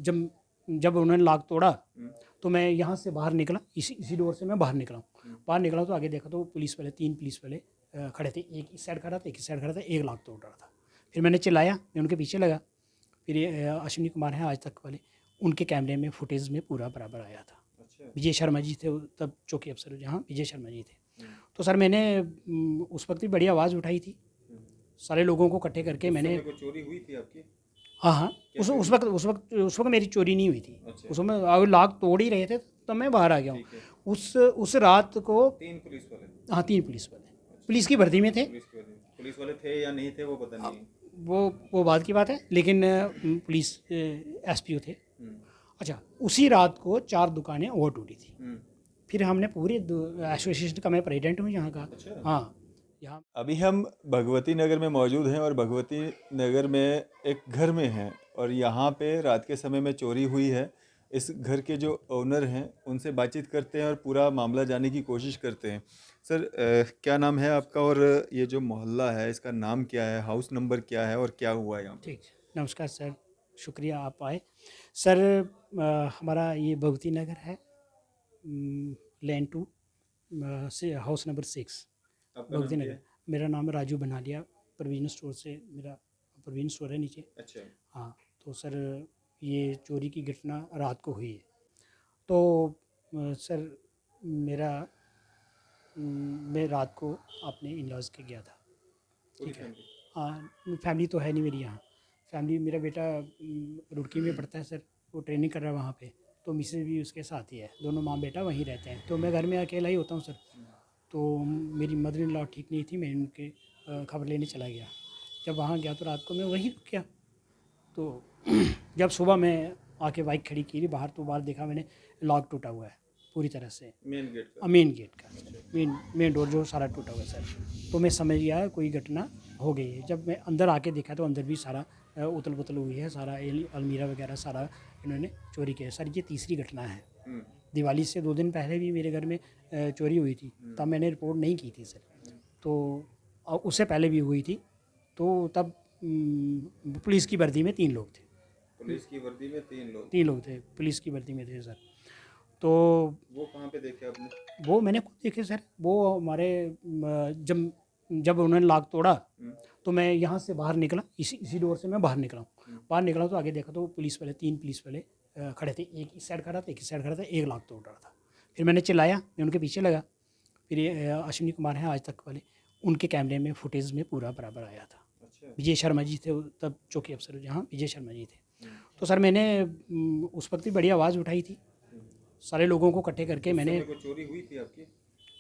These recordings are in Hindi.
जब जब उन्होंने लॉक तोड़ा तो मैं यहाँ से बाहर निकला, इसी डोर से मैं बाहर निकला हूँ। बाहर निकला तो आगे देखा तो पुलिस वाले 3 पुलिस वाले खड़े थे, एक इस साइड खड़ा था, एक इस साइड खड़ा था, एक लॉक तोड़ रहा था। फिर मैंने चिल्लाया, मैं उनके पीछे लगा। फिर ये अश्विनी कुमार हैं आज तक वाले, उनके कैमरे में फुटेज में पूरा बराबर आया था। अच्छा। विजय शर्मा जी थे तब चौकी अफसर, जहाँ विजय शर्मा जी थे। तो सर मैंने उस वक्त भी बड़ी आवाज़ उठाई थी, सारे लोगों को इकट्ठे करके मैंने। कोई चोरी हुई थी आपकी? हाँ हाँ, उस वक्त मेरी चोरी नहीं हुई थी। अच्छा। उस समय अगर लॉक तोड़ ही रहे थे तब मैं बाहर आ गया हूँ। ठीक है। उस रात को 3 पुलिस वाले? हाँ 3 पुलिस वाले पुलिस की वर्दी में थे। पुलिस वाले थे या नहीं थे वो पता नहीं। वो बात की बात है, लेकिन पुलिस एसपीओ थे। अच्छा, उसी रात को 4 दुकानें और टूटी थी। फिर हमने पूरे एसोसिएशन का, मैं प्रेसिडेंट हूँ यहाँ का। अच्छा। हाँ, यहाँ अभी हम भगवती नगर में मौजूद हैं और भगवती नगर में एक घर में हैं और यहाँ पे रात के समय में चोरी हुई है। इस घर के जो ओनर हैं उनसे बातचीत करते हैं और पूरा मामला जानने की कोशिश करते हैं। सर, क्या नाम है आपका और ये जो मोहल्ला है इसका नाम क्या है, हाउस नंबर क्या है और क्या हुआ है यहाँ पे? ठीक, नमस्कार सर, शुक्रिया आप आए। सर हमारा ये भगवती नगर है, लैंड 2 से हाउस नंबर 6 आपका भगवती नाम क्या नगर। है? मेरा नाम राजू बनालिया, प्रवीण स्टोर से मेरा प्रवीण स्टोर है नीचे। अच्छा। हाँ, तो सर ये चोरी की घटना रात को हुई है। तो सर मेरा मैं रात को अपने इन-लॉज़ के गया था। ठीक है। हाँ, फैमिली तो है नहीं मेरी यहाँ। फैमिली, मेरा बेटा रुड़की में पढ़ता है सर, वो ट्रेनिंग कर रहा है वहाँ पे, तो मिसेज़ भी उसके साथ ही है, दोनों माँ बेटा वहीं रहते हैं। तो मैं घर में अकेला ही होता हूँ सर। तो मेरी मदर इन लॉ ठीक नहीं थी, मैं उनके खबर लेने चला गया। जब वहाँ गया तो रात को मैं वहीं रुक गया। तो जब सुबह मैं आके बाइक खड़ी की बाहर, तो बाहर देखा मैंने लॉक टूटा हुआ है पूरी तरह से, मेन गेट का? मेन गेट का, मेन डोर जो सारा टूटा हुआ है सर। तो मैं समझ गया कोई घटना हो गई है। जब मैं अंदर आके देखा तो अंदर भी सारा उथल पुथल हुई है, सारा अलमीरा वगैरह सारा इन्होंने चोरी किया है। सर ये तीसरी घटना है। दिवाली से 2 दिन पहले भी मेरे घर में चोरी हुई थी, तब मैंने रिपोर्ट नहीं की थी सर। तो उससे पहले भी हुई थी, तो तब पुलिस की वर्दी में 3 लोग थे। पुलिस की वर्दी में 3 लोग? 3 लोग थे, पुलिस की वर्दी में थे सर। तो वो कहाँ पे देखे आपने? वो मैंने खुद देखे सर। वो हमारे जब जब उन्होंने लॉक तोड़ा तो मैं यहाँ से बाहर निकला, इसी डोर से मैं बाहर निकला हूँ। बाहर निकला तो आगे देखा तो पुलिस वाले 3 पुलिस वाले खड़े थे, एक इस साइड खड़ा था, एक इस साइड खड़ा था, एक लॉक तोड़ रहा था। फिर मैंने चिल्लाया, मैं उनके पीछे लगा। फिर ये अश्विनी कुमार हैं आज तक वाले, उनके कैमरे में फुटेज में पूरा बराबर आया था। अच्छा। विजय शर्मा जी थे तब चौकी अफसर, जहाँ विजय शर्मा जी थे। तो सर मैंने उस वक्त भी बड़ी आवाज़ उठाई थी, सारे लोगों को इकट्ठे करके मैंने। कोई चोरी हुई थी आपकी?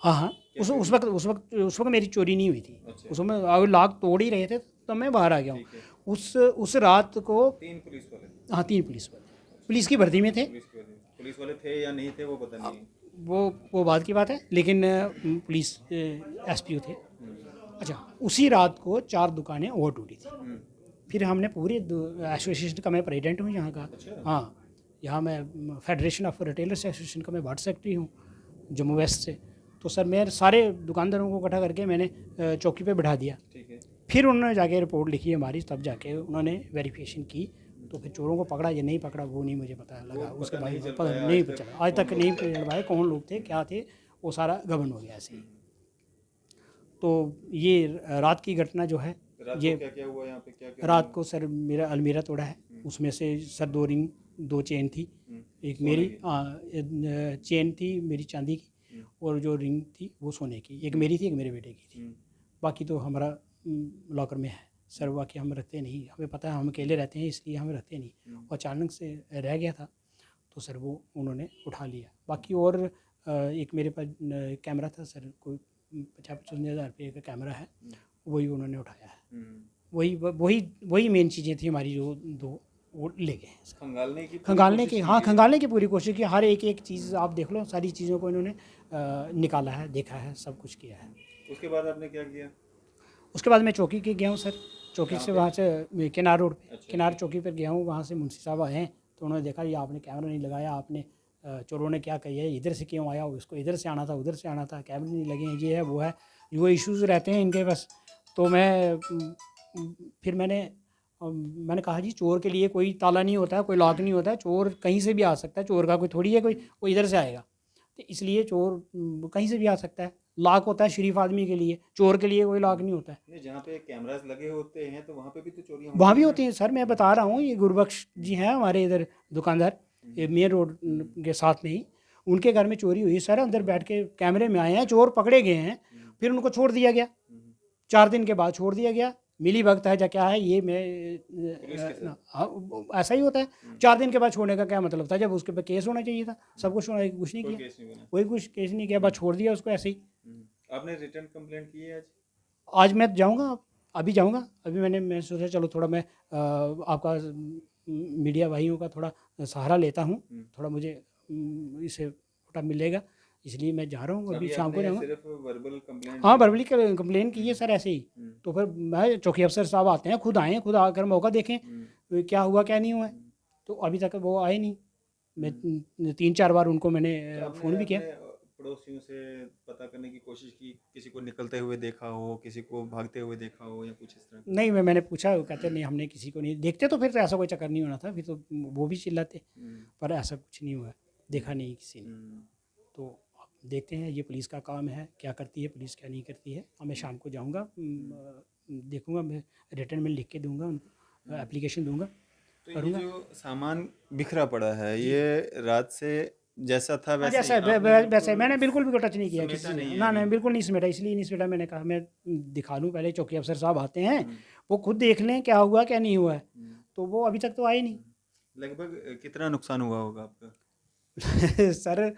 हाँ हाँ, उस वक्त मेरी चोरी नहीं हुई थी। अच्छा। उस समय अगर लॉक तोड़ ही रहे थे तब मैं बाहर आ गया हूँ। उस रात को 3 पुलिस वाले? हाँ 3 पुलिस वाले पुलिस की वर्दी में थे। पुलिस वाले थे या नहीं थे वो पता नहीं। वो बात की बात है, लेकिन पुलिस एसपीओ थे। अच्छा, उसी रात को 4 दुकानें और टूटी थी। फिर हमने पूरे एसोसिएशन का, मैं प्रेसिडेंट हूँ यहाँ का। अच्छा। हाँ, यहाँ मैं फेडरेशन ऑफ रिटेलर्स एसोसिएशन का मैं वार्ड सेक्रेटरी हूँ जम्मू वेस्ट से। तो सर मैं सारे दुकानदारों को इकट्ठा करके मैंने चौकी पे बिठा दिया। ठीक है। फिर उन्होंने जाके रिपोर्ट लिखी हमारी, तब जाके उन्होंने वेरिफिकेशन की। तो फिर चोरों को पकड़ा या नहीं पकड़ा वो नहीं मुझे पता लगा। उसके बाद पता नहीं चला, आज तक नहीं चल पाया कौन लोग थे क्या थे, वो सारा गबन हो गया ऐसे ही। तो ये रात की घटना जो है, ये क्या हुआ यहाँ पे? क्या रात को सर मेरा अलमीरा तोड़ा है। उसमें से सर 2 रिंग 2 चेन थी, एक मेरी चेन थी मेरी चांदी की, और जो रिंग थी वो सोने की, एक मेरी थी एक मेरे बेटे की थी। बाकी तो हमारा लॉकर में है सर। बाकी हम रखते नहीं, हमें पता है हम अकेले रहते हैं इसलिए हम रखते नहीं। और अचानक से रह गया था तो सर वो उन्होंने उठा लिया। बाकी और एक मेरे पास कैमरा था सर, कोई 50-55 हज़ार रुपये का कैमरा है, वही उन्होंने उठाया है। वही मेन चीज़ें थी हमारी, जो 2 वो ले गए हैं। खंगालने की पूरी कोशिश की। हर एक चीज़ आप देख लो, सारी चीज़ों को इन्होंने निकाला है, देखा है, सब कुछ किया है। उसके बाद आपने क्या किया? उसके बाद मैं चौकी के गया हूँ सर। चौकी से वहाँ से किनार रोड पे, किनार चौकी पर गया हूँ। वहाँ से मुंशी साहब आए हैं तो उन्होंने देखा ये आपने कैमरा नहीं लगाया, आपने चोरों ने क्या कही है, इधर से क्यों आया, उसको इधर से आना था, उधर से आना था, कैमरे नहीं लगे हैं, ये है वो है, वो इश्यूज़ रहते हैं इनके बस। तो मैं फिर मैंने मैंने कहा जी चोर के लिए कोई ताला नहीं होता है, कोई लॉक नहीं होता है, चोर कहीं से भी आ सकता है, चोर का कोई थोड़ी है कोई इधर से आएगा। तो इसलिए चोर कहीं से भी आ सकता है। लॉक होता है शरीफ आदमी के लिए, चोर के लिए कोई लॉक नहीं होता है। नहीं, जहाँ पे कैमरास लगे होते हैं तो वहाँ पे भी तो चोरियाँ वहाँ होती भी हैं होती हैं सर, मैं बता रहा हूँ, ये गुरबख्श जी हैं हमारे इधर दुकानदार, ये मेन रोड के साथ में ही, उनके घर में चोरी हुई सर, अंदर बैठ के कैमरे में आए हैं, चोर पकड़े गए हैं, फिर उनको छोड़ दिया गया, 4 दिन के बाद छोड़ दिया गया। मिली भगत है या क्या है ये मैं हाँ, ऐसा ही होता है। 4 दिन के बाद छोड़ने का क्या मतलब था, जब उसके पे केस होना चाहिए था, सब कुछ होना, कुछ नहीं कोई किया, केस नहीं बना। कोई कुछ केस नहीं किया, बस छोड़ दिया उसको ऐसे ही। आपने रिटर्न कंप्लेंट की है आज? आज मैं जाऊंगा, अभी जाऊंगा, अभी मैं सोचा चलो थोड़ा मैं आपका मीडिया भाइयों का थोड़ा सहारा लेता हूँ, थोड़ा मुझे इससे थोड़ा मिलेगा, इसलिए मैं जा रहा हूँ, अभी शाम को आपने जाऊँगा। सिर्फ वर्बल कंप्लेंट हाँ की? वर्बली कंप्लेन की है सर ऐसे ही। तो फिर मैं चौकी अफसर साहब आते हैं, खुद आए हैं, खुद आकर मौका देखें क्या हुआ क्या नहीं हुआ है। तो अभी तक वो आए नहीं, मैं 3-4 बार उनको मैंने तो आपने फ़ोन भी किया। अपने पड़ोसियों से पता करने की कोशिश की, किसी को निकलते हुए देखा हो, किसी को भागते हुए देखा हो या कुछ इस तरह का? नहीं मैंने पूछा, वो कहते नहीं हमने किसी को नहीं देखते, तो फिर तो ऐसा कोई चक्कर नहीं होना था, फिर तो वो भी चिल्लाते, पर ऐसा कुछ नहीं हुआ, देखा नहीं किसी ने। तो अब देखते हैं, ये पुलिस का काम है, क्या करती है पुलिस क्या नहीं करती है। और मैं शाम को जाऊंगा, देखूंगा, मैं रिटर्न में लिख के दूंगा उनको, एप्लीकेशन दूंगा, तो ये करूंगा। जो सामान बिखरा पड़ा है, ये रात से जैसा था हाँ वैसे जैसा ही है आपने वैसे मैंने बिल्कुल बिल्कुल भी टच नहीं किया समेटा किसी से, नहीं है ना अभी? बिल्कुल नहीं समेटा, इसलिए नहीं समेटा, मैंने कहा मैं दिखा लूँ पहले, चौकी अफसर साहब आते हैं, वो खुद देख लें क्या हुआ क्या नहीं हुआ है। तो वो अभी तक तो आए नहीं। लगभग कितना नुकसान हुआ होगा आपका? सर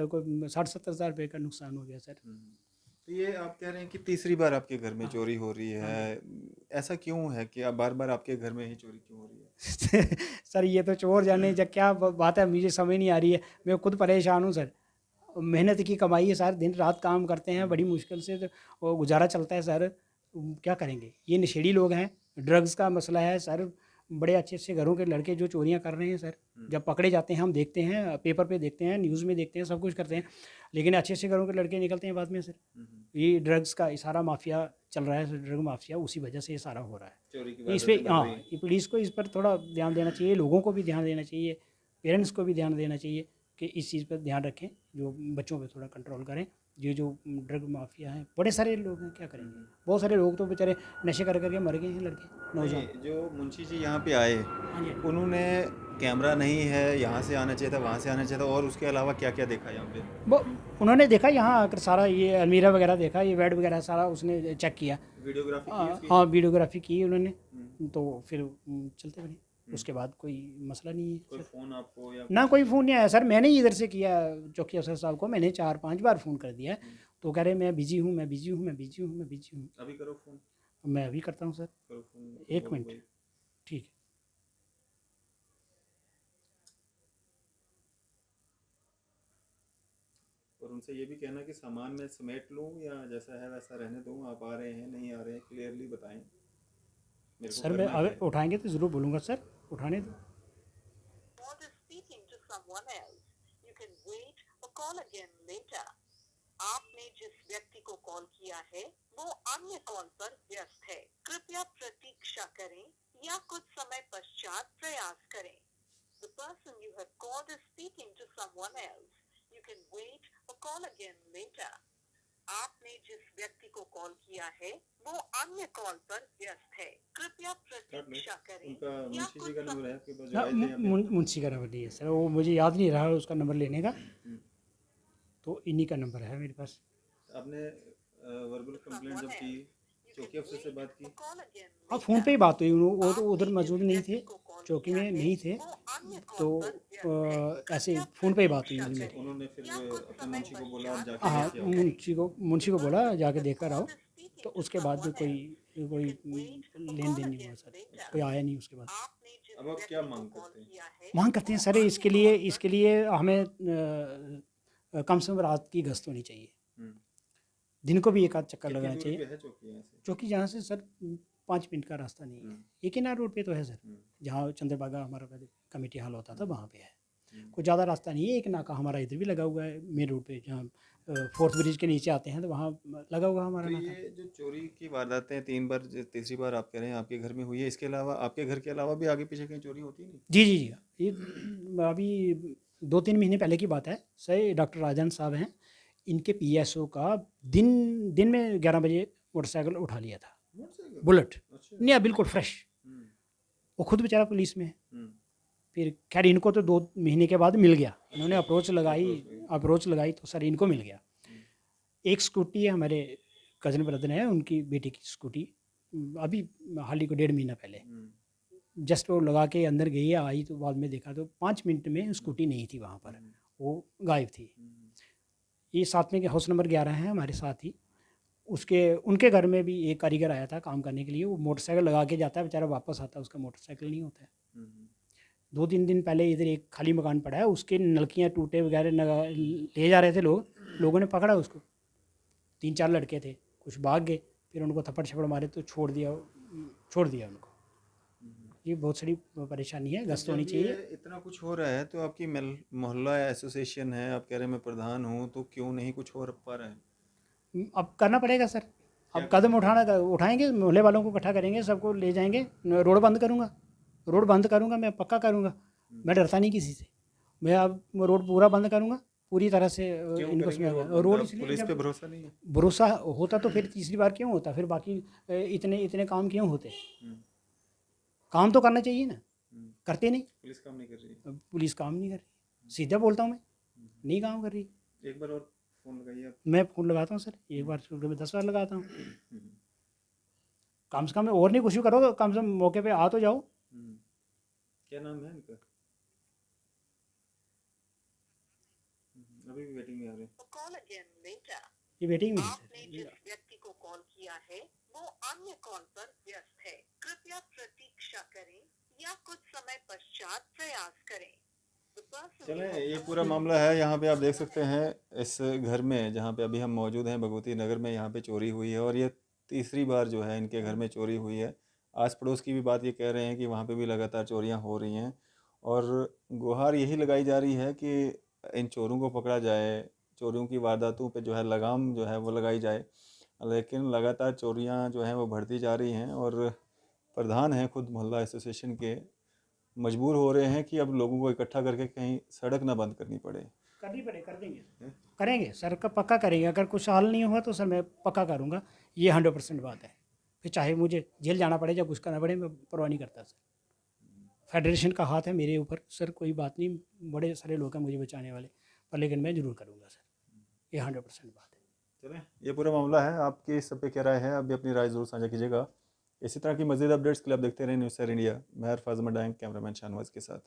कोई 60-70 हज़ार रुपये का नुकसान हो गया सर। तो ये आप कह रहे हैं कि तीसरी बार आपके घर में हाँ चोरी हो रही हाँ है, जी। ऐसा क्यों है कि आप बार बार आपके घर में ही चोरी क्यों हो रही है? सर ये तो चोर जाने जब क्या बात है, मुझे समझ नहीं आ रही है, मैं खुद परेशान हूँ सर। मेहनत की कमाई है सर, दिन रात काम करते हैं बड़ी मुश्किल से, तो वो गुजारा चलता है सर, क्या करेंगे। ये नशेड़ी लोग हैं, ड्रग्स का मसला है सर, बड़े अच्छे अच्छे घरों के लड़के जो चोरियां कर रहे हैं सर, जब पकड़े जाते हैं हम देखते हैं, पेपर पे देखते हैं, न्यूज़ में देखते हैं, सब कुछ करते हैं, लेकिन अच्छे अच्छे घरों के लड़के निकलते हैं बाद में सर। ये ड्रग्स का सारा माफिया चल रहा है, ड्रग माफिया, उसी वजह से ये सारा हो रहा है। चोरी की तो इस वारदातें पर बढ़ हाँ, रही हैं। ये पुलिस को इस पर थोड़ा ध्यान देना चाहिए, लोगों को भी ध्यान देना चाहिए, पेरेंट्स को भी ध्यान देना चाहिए कि इस चीज़ पर ध्यान रखें, जो बच्चों पे थोड़ा कंट्रोल करें। ये जो ड्रग माफिया हैं, बड़े सारे लोग हैं, क्या करेंगे, बहुत सारे लोग तो बेचारे नशे कर करके मर गए हैं लड़के, नौजवान। नहीं, जो मुंशी जी यहाँ पे आए, हाँ जी। उन्होंने कैमरा नहीं है, यहाँ से आना चाहिए था, वहाँ से आना चाहिए था, और उसके अलावा क्या क्या देखा यहाँ पे? वो उन्होंने देखा यहाँ आकर, सारा ये अलमीरा वगैरह देखा, ये बेड वगैरह सारा उसने चेक किया। वीडियोग्राफी की उसकी? हाँ वीडियोग्राफी की उन्होंने, तो फिर चलते बने, उसके बाद कोई मसला नहीं है कोई सर। फोन आपको या ना कुछ? कोई फ़ोन नहीं आया सर, मैंने ही इधर से किया, चौकी अफसर साहब को मैंने 4-5 बार फ़ोन कर दिया है, तो कह रहे मैं बिजी हूँ, मैं बिजी हूँ, मैं बिजी हूँ, मैं बिजी हूँ। अभी करो फोन, मैं अभी करता हूँ सर, करो फोन, 1 बोलो मिनट, भाई। ठीक है। और उनसे ये भी कहना कि सामान मैं समेट लूँ या जैसा है वैसा रहने दूँ, आप आ रहे हैं नहीं आ रहे हैं, क्लियरली बताएं, मेरे को सर मैं करना क्या अगर है। उठाएंगे तो ज़रूर बोलूँगा सर, उठाने दो। Or is speaking to someone else. You can wait or call again later. आपने जिस व्यक्ति को कॉल किया है वो अन्य कॉल पर व्यस्त है, कृपया प्रतीक्षा करें या कुछ समय पश्चात प्रयास करें। The person you have called is speaking to someone else. You can wait or call again later. आपने जिस व्यक्ति को कॉल किया है वो अन्य कॉल पर व्यस्त है, कृपया प्रतीक्षा करें उनका या मुंशी कुछ जी का समय नंबर है आपके पास जो ना आए थे यहाँ पे? मुंशी का नंबर नहीं है सर, वो मुझे याद नहीं रहा उसका नंबर लेने का, तो इन्हीं का नंबर है मेरे पास। आपने वर्बल कंप्लेंट जब की, चौकी अफसर से बात की? हाँ फ़ोन पे ही बात हुई, वो तो उधर मौजूद नहीं थे, चौकी में नहीं थे, तो ऐसे फ़ोन पे ही बात हुई थी मेरी। उन्होंने फिर अपने मुंशी को बोला आप जाके हाँ देख के आओ। मुंशी को बोला जाके देख कर आओ, तो उसके बाद भी कोई लेन देन नहीं हुआ सर, कोई आया नहीं उसके बाद। अब आप क्या मांग करते हैं? मांग करते हैं सर, इसके लिए हमें कम से कम रात की गश्त होनी चाहिए, दिन को भी एक आध चक्कर कितनी लगाना दूरी चाहिए, पे है चौकी यहाँ से? क्योंकि यहाँ से सर 5 मिनट का रास्ता नहीं है, एक ही ना रोड पे तो है सर, जहाँ चंद्रबागा हमारा पहले कमेटी हॉल होता था वहाँ पे है। कोई ज़्यादा रास्ता नहीं है। एक नाका हमारा इधर भी लगा हुआ है मेन रोड पे, जहाँ फोर्थ ब्रिज के नीचे आते हैं तो वहाँ लगा हुआ हमारा तो नाका। ये जो चोरी की वारदातें 3 बार, तीसरी बार आप कह रहे हैं आपके घर में हुई है, इसके अलावा आपके घर के अलावा भी आगे पीछे कहीं चोरी होती नहीं? जी जी जी, ये अभी 2-3 महीने पहले की बात है सर। डॉक्टर राजन साहब हैं, इनके पीएसओ का दिन दिन में 11 बजे मोटरसाइकिल उठा लिया था, मोटरसाइकिल? बुलेट, अच्छा। नया बिल्कुल फ्रेश। हम्म, वो खुद बेचारा पुलिस में है। हम्म, फिर खैर इनको तो 2 महीने के बाद मिल गया। इन्होंने approach अप्रोच लगाई तो सर इनको मिल गया। हम्म, एक स्कूटी है, हमारे कज़न ब्रदर है, उनकी बेटी की स्कूटी, अभी हाल ही को 1.5 महीना पहले जस्ट वो लगा के अंदर गई है, आई तो बाद में देखा तो 5 मिनट में स्कूटी नहीं थी वहाँ पर, वो गायब थी। ये साथ में हाउस नंबर 11 है हमारे साथ ही, उसके उनके घर में भी एक कारीगर आया था काम करने के लिए। वो मोटरसाइकिल लगा के जाता है बेचारा, वापस आता है उसका मोटरसाइकिल नहीं होता है। 2-3 दिन पहले इधर एक खाली मकान पड़ा है, उसके नलकियाँ टूटे वगैरह ले जा रहे थे लोग, लोगों ने पकड़ा उसको। 3-4 लड़के थे, कुछ भाग गए, फिर उनको थप्पड़ छप्पड़ मारे तो छोड़ दिया उनको। ये बहुत सारी परेशानी है, गश्त होनी जब ये चाहिए। इतना कुछ हो रहा है तो आपकी मोहल्ला एसोसिएशन है, आप कह रहे हैं मैं प्रधान हूँ, तो क्यों नहीं कुछ हो पा रहा है? अब करना पड़ेगा सर, अब कदम उठाएंगे, मोहल्ले वालों को इकट्ठा करेंगे, सबको ले जाएंगे, रोड बंद करूँगा, मैं पक्का करूँगा। मैं डरता नहीं किसी से। मैं अब रोड पूरा बंद करूँगा, पूरी तरह से क्यों इनको करेंगे रोड समझाऊंगा। बंद? रोड आप इसलिए पुलिस जब पे भरोसा नहीं है? भरोसा होता तो फिर तीसरी बार क्यों होता, फिर बाकी इतने इतने काम क्यों होते। हम्म, काम तो करना चाहिए ना, करते नहीं। पुलिस काम नहीं कर रही? अब पुलिस काम नहीं कर रही, सीधा बोलता हूँ मैं, नहीं काम कर रही। एक बार और फोन लगाइए आप। मैं फ़ोन लगाता हूँ सर, एक बार सुबह में 10 बार लगाता हूँ। कम से कम और नहीं कुछ भी करो तो कम से कम मौके पे आ तो जाओ। क्या नाम है इनका? अभी भी वेटिंग में आ रहे हैं। तो कॉल अगेन लेटर। ये वेटिंग में है आपने सर। जिस व्यक्ति को कॉल किया है वो अन्य कॉल पर व्यस्त है, कृपया प्रतीक्षा करें या कुछ समय पश्चात प्रयास करें। The person चलें, you are ये calling पूरा मामला है। यहाँ पे आप देख सकते हैं इस घर में जहाँ पे अभी हम मौजूद हैं, भगवती नगर में, यहाँ पे चोरी हुई है और ये तीसरी बार जो है इनके घर में चोरी हुई है। आस पड़ोस की भी बात ये कह रहे हैं कि वहाँ पे भी लगातार चोरियाँ हो रही हैं और गुहार यही लगाई जा रही है कि इन चोरों को पकड़ा जाए, चोरियों की वारदातों पे जो है लगाम जो है वो लगाई जाए। लेकिन लगातार चोरियाँ जो हैं वो बढ़ती जा रही हैं और प्रधान हैं खुद मोहल्ला एसोसिएशन के, मजबूर हो रहे हैं कि अब लोगों को इकट्ठा करके कहीं सड़क ना बंद करनी पड़े। करनी पड़े, कर देंगे, करेंगे सर, का पक्का करेंगे। अगर कुछ हाल नहीं हुआ तो सर मैं पक्का करूँगा, ये 100% बात है। फिर चाहे मुझे जेल जाना पड़े या कुछ करना पड़े, मैं परवाह नहीं करता सर। फेडरेशन का हाथ है मेरे ऊपर सर, कोई बात नहीं, बड़े सारे लोग हैं मुझे बचाने वाले, पर लेकिन मैं ज़रूर करूँगा सर, ये 100% बात है। चलें, ये पूरा मामला है। आपकी इस सब पे क्या राय है? अभी अपनी राय ज़रूर साझा कीजिएगा। इसी तरह की मज़ीद अपडेट्स के लिए आप देखते रहें न्यूज़ सर इंडिया। मैं हरफाज़ मडांग, कैमरामैन शाहनवाज के साथ।